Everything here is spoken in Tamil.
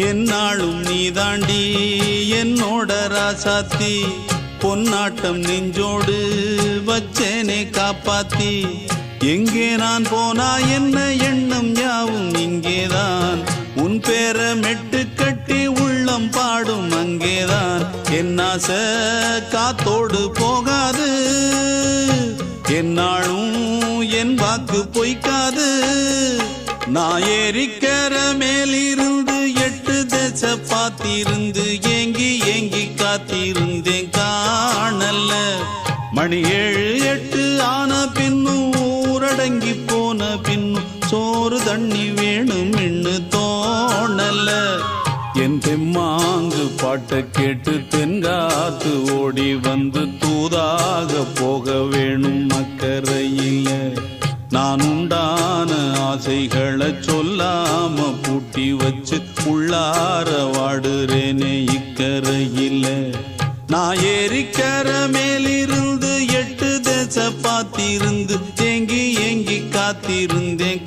என்னாலும் நீதாண்டி என்னோட ராசாத்தி பொன்னாட்டம் நெஞ்சோடு வச்சேனே காப்பாத்தி எங்கே நான் போனா என்ன எண்ணம் யாவும் இங்கேதான் உன் பேர மெட்டு கட்டி உள்ளம் பாடும் அங்கேதான் என் ஆசை காத்தோடு போகாது என்னாலும் என் வாக்கு பொய்க்காது நான் ஏறிக்கிற மேலிருந்து 8 தேச பார்த்திருந்து ஏங்கி ஏங்கி காத்திருந்தேன் காணல மணி 7 8 ஆன பின்னும் ஊரடங்கி போன பின்னும் சோறு தண்ணி வேணும் இன்னு தோணல என் தெம்மாங்கு பாட்டை கேட்டு தென்காத்து ஓடி வந்து தூதாக போக வேணும் அக்கறையில நான் உண்டான ஆசைகளை சொல்லாம பூட்டி வச்சு உள்ளார வாடுறேனே இக்கரையில நான் ஏறிக்கிற மேலிருந்து 8 தேச பார்த்திருந்து ஏங்கி ஏங்கி காத்திருந்தேன்